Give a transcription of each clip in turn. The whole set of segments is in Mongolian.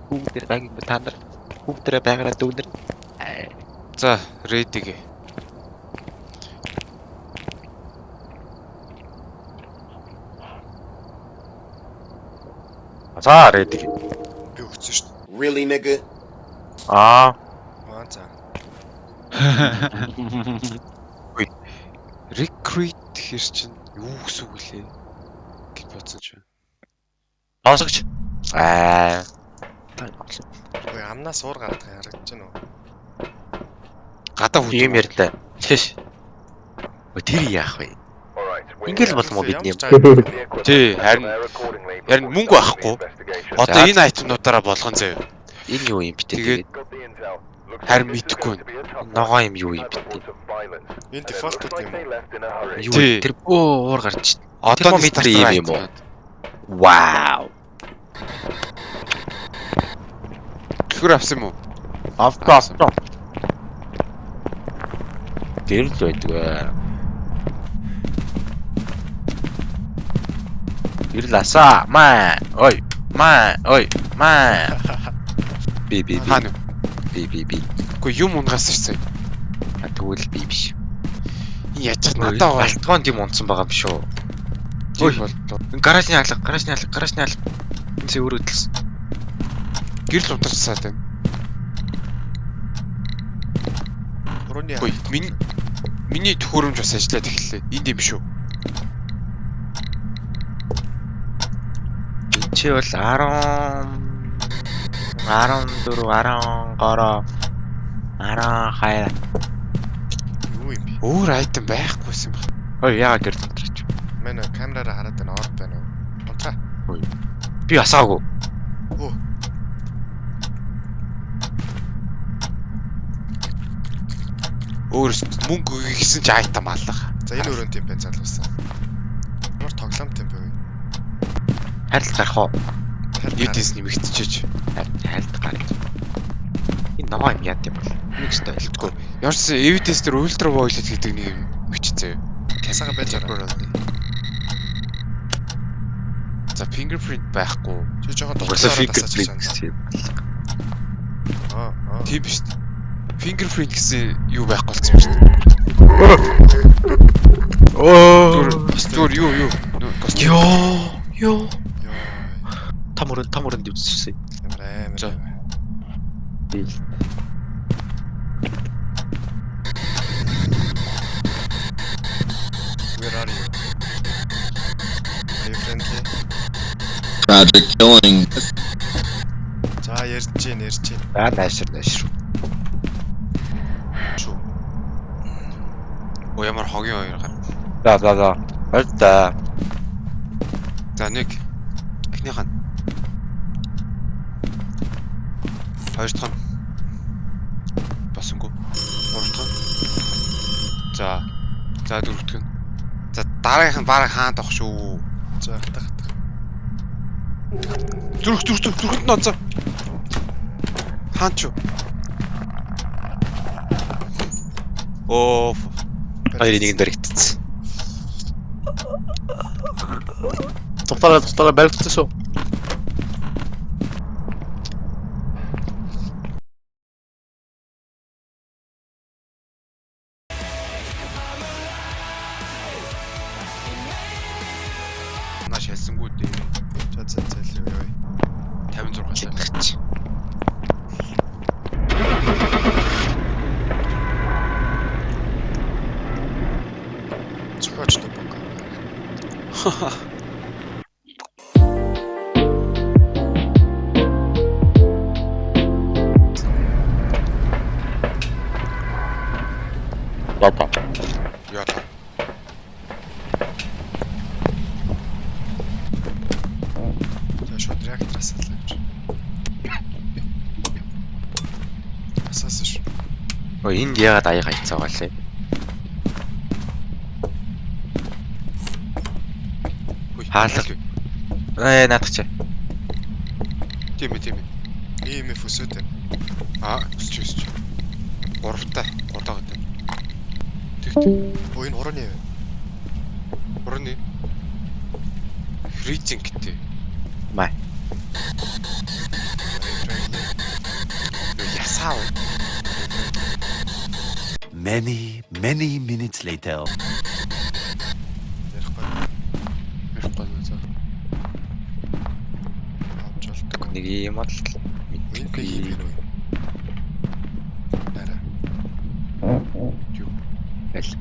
Бүгдээр байг та нар бүгдээрээ байгаараа дүүнэр. За, ready гээ. За ready. Би өгсөн шүү дээ. Really, nigga? Аа. За. Recruit гэхэр чинь юу гэсэн үг лээ? Гэж бодсон ч. Сонсогч. Ой, амнаа суур гараад харагдаж байна уу? Гадаа хүч юм ярьлаа. Тэш. Тэр яах вэ? Ингээл болмоо бидний юм. Тий, харин мөнгө байхгүй. Одоо энэ айтмнуудаараа болгон заяа. Энэ юу юм бэ Тэгээд тэгээд харин мэдэхгүй. ногоо юм юу юм бэ? Энэ дефолт гэдэг юм уу? Юу Тий. тэр уур гарч. Одоо Термометр юм уу? Вау. Гэр авсан юм уу? Авто. Тэр л байдаг. Ирласа. Ой. Би. Хаана? Би. Үгүй юм унгаас ирсэн. Тэгвэл би биш. Яаж ч надад байгаа. Алтгоон тийм унтсан байгаа юм шүү. Ой. Гаражны алга. Энэ зөвөрөдлсөн. Гэрэл ударсаад байна. Өрөөний Ой, миний төхөөрөмж бас ажиллаад эхэллээ. Энд юм шүү. Энд чи бол 14 13 12 юу юм бэ? Өөр айтем байхгүйсэн баг. Ой яагаад гэр дотрч. Манай камераараа хараад байна орд байна уу? Унтраа. Би асаагүй. Оо. Өөр мөнгө өгсөн чи айтем аллах. За энэ өрөөнд юм байна залуусаа. Ямар тоглоомт юм бэ? Харилт гарах уу? Эдээс нэмэгдчихэж. Харилт гарах. Энэ ногоо юм яа гэм бол. Нэг ч ойлтгүй. Ямарч evidence дээр ультра violet гэдэг нэг юм бичсэн. Касага байж байгаа. За fingerprint байхгүй. Чи жоохон Угсаа тоглоомоор fingerprint тасаач. гэсэн юм. Аа. Тийм биш. Fingerprint гэсэн юу байхгүй болсон юм шүү. Зүгээр юу? Йоо. Йоо. Тамурын дэвссэн. Амар. За. Би. Where are you? Are you friendly? Tragic killing. За ярьж чинь. За найшир. Шүү. Оо ямар хогийн хоёр гар. За. Алда. За нэг эхнийх нь. Хоёр дахь нь. Басангүй. Гурав дахь нь. За дөрөв дахь нь. За дараагийнх нь бараг хаанд авах шүү. За хатах. Зүрхэнд нь онцоо. Хаан ч юу? Оо. Хоёрын нэгэнд баригдсан. Тухталаа баригдсан шүү. Наш хэлсэнгүү дээ. За ёо. 56 шал. Чигч. Зохиоч дөө. Бата. Яа. За шууд реактораас салж. Асаас ш. Ой энд яагаад аяга хайцаа байгаа лээ? Хаалга. Наадах чи. Тийм ээ. EMF өсөд байна. Өсч. Гуравтай. Гудаа гэдэг. Оо энэ хорооны юм. Урны. Freezing гэдэг. Май. How? Many minutes later. Ярихгүй нэ за. Авч болдог. Нэг юм л Энд нэг юм байна уу? Нара. Юу? аль.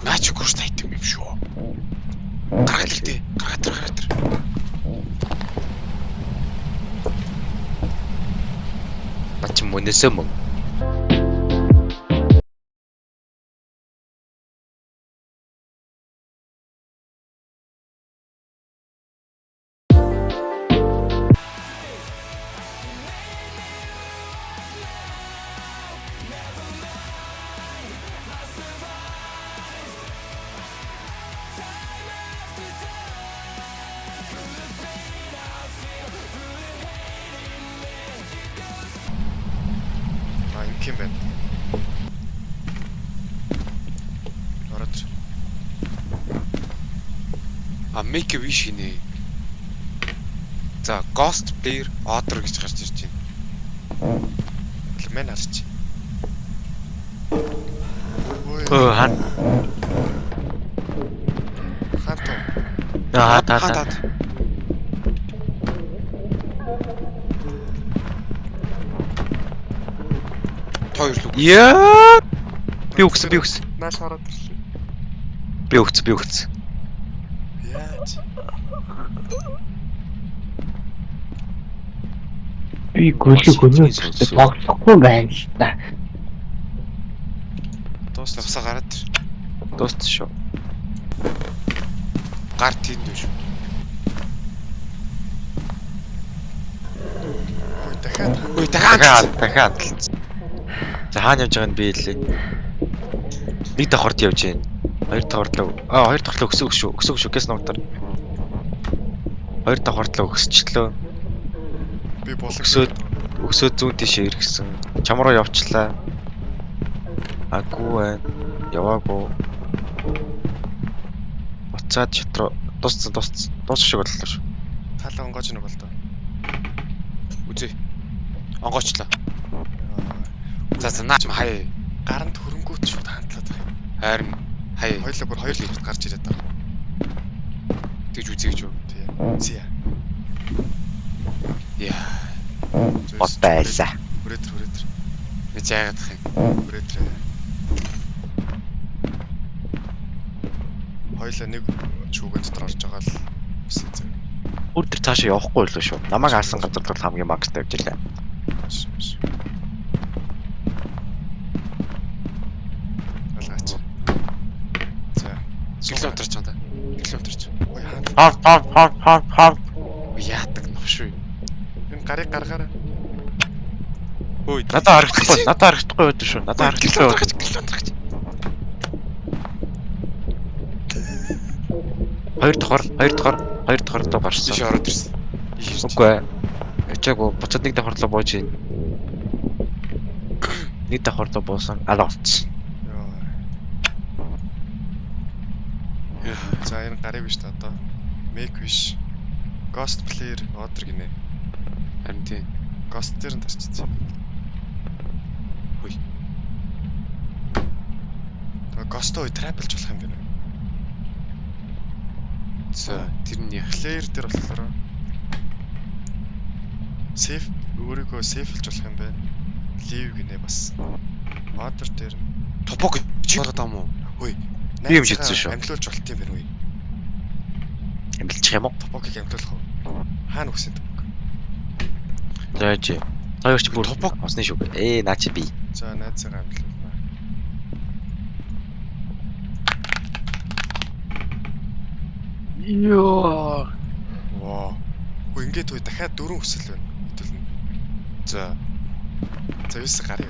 Наач гүрс тайтсан юм шүү. Гаргаад ир дээ. Гаргаад ир. Нач мөнөөсөө мөн. Юм байна. Ороод. Make a wish гинэ. За, Ghost Player Order гэж гарч ирж байна. Мэн харч. Хан. Хантаа. Та. Хоёр л үг. Яа! Би өгс. Нааш хараад ирлээ. Би өгс. Яаж? Би гөлөг өнөө тоглохгүй байна л та. Дуусаа гараад ир. Дууссан шүү. Гар тэнд биш. Ой Дахиад. За хаана явж байгааг нь би хэлээ. Нэг давхарт явж байна. Хоёр давхартлаа өсөв шүү. Гэс ногдор. Хоёр давхартлаа өсчлөө. би Өсөөд зүүн тийшээ иргэсэн. Чамруу явчлаа. Агуу байна. Яваагүй. Буцаад шатруу дууссан. Дуусах шиг боллоо шүү. Тал онгооч нэг бол доо. Үзээ. Онгоочлаа. За наач хаяа. Гаранд хөрөнгөт шууд хандлаад байгаа. Харин хаяа. Хоёлаа бүр хоёр лифт гарч ирээд байгаа. Тэгж үзье гэж юу? Тийм. Зя. Яа. Бот байлаа. Хүрээдэр. Би заагаад ах юм. Хүрээдэр. Хоёлаа нэг чүүгэн дотор орж байгаа л үсэн зэ. Бүр тэр цаашаа явахгүй боллоо шүү. Намайг хаасан газар бол хамгийн магстай явж илээ. Алгаач. За. Километр ч юм да. Километр ч. Ой Хав. Яадаг новш үү? энэ гарыг гаргаараа. Ой, Надад харагдахгүй өдөр шүү. Надад харагдахгүй. Километр гэж. Хоёр дахор доо гарсан. Тийш ороод ирсэн. Үгүй. Ячаагүй буцаад нэг давхарлаа бууж ийн. Нэг давхарлаа буусан. Алавц. За энэ гарыг биш та одоо. Make wish. Ghost Player Order гинэ. Харин тийм. Ghost дээр нь тарччихсан. Хүй. Тэгээ Ghost-ой трапелж болох юм байна. За, тэр нь яах? Player дээр болохоор save өөрийгөө сейфлж болох юм байна. Leave гинэ бас. Order дээр Топог чи болоод ам уу? хөөе. Би юм шидсэн шүү. Амьдлуулж болт юм байна уу? Амилчих юм уу? Топогийг амьдлуулах уу? Хаана үсэн топог? Заач. Хоёр ч бүр Топог осны шүү. Наач би. За найзаагаа амьдлуулнаа. Йоо. Воо. Хөө ингээд үе дахиад дөрөв хүсэл байна. Хэдүүлнэ. За. За 9 гарыг.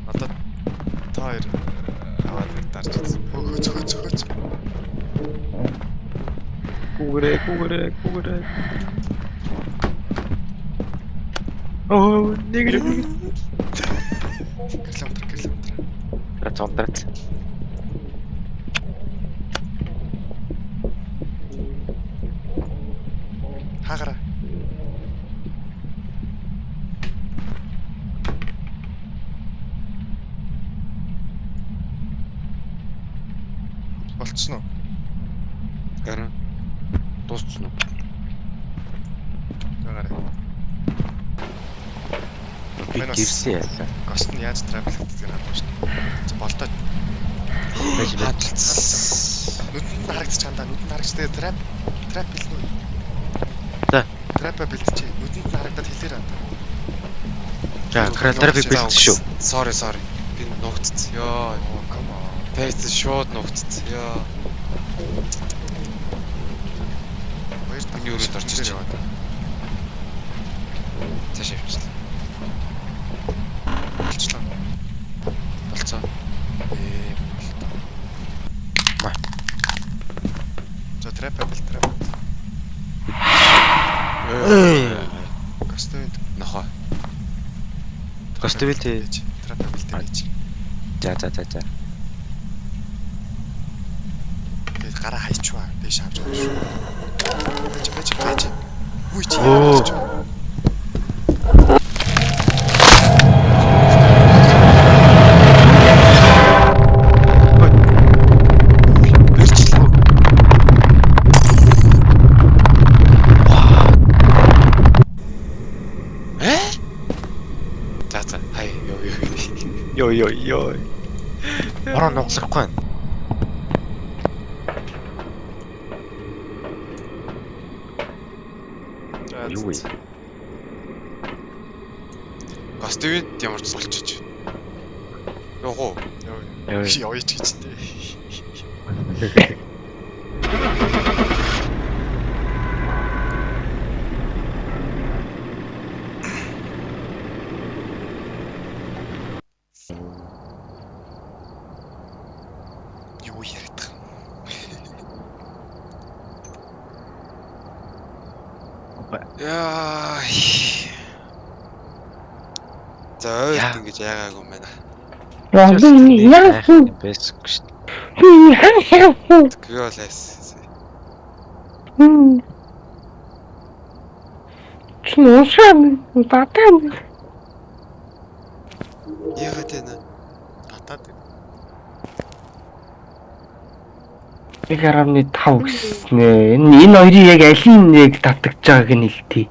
Одоо та хоёр аваад нэг дарж үзсэн. Хөөц. Гүгрээ. Оо, нэг. Километр. Рацонтрат. Хаагаараа. Дуусна уу? Харин дуусчихна уу? Байгаарай. Би Манайс. гэрсэн яалаа. Гост нь яаж travel хийдэг нь аахгүй шүү дээ. За болтоо. Байж байж. Нүдэнд нь харагдчих чандаа. Нүдэнд харагдчих. Тэгээ trap бэлнэ үү? За. Trap бэлтчихье. Нүдэнд нь харагдаад хэлээр андаа. За, трапик бэлдсэн шүү. Sorry. Би нуугдц. Йоо. Come on. Тэст шууд нуугдц. Йоо. Баяр Миний өрөөд орж ирж яваад. Цааш явчихлаа. Болчлоо. Болцоо. За trap бэлт. Гостын Нохоо. Гостовил тий. trap бэлт гэж. За. Тэгээд гараа хайчваа. Дээш авч байгаа шүү. Байж. Үгүй чи. Оо. Ирчлээ. За. Хай. Йоо. Ороо нугсахгүй. Юу вэ? Гостовид ямар ч болчих. Йоо. Явж гэж тээ. Юу яриад Яа. За ойд ингэж яагаагүй юм байна. Бэсгүй шүү. Гүй бол айс. Яагаад вэ? татаад. 1.5 гэснэ. Энэ хоёрын яг аль нэг татагдж байгааг нь хэлтий.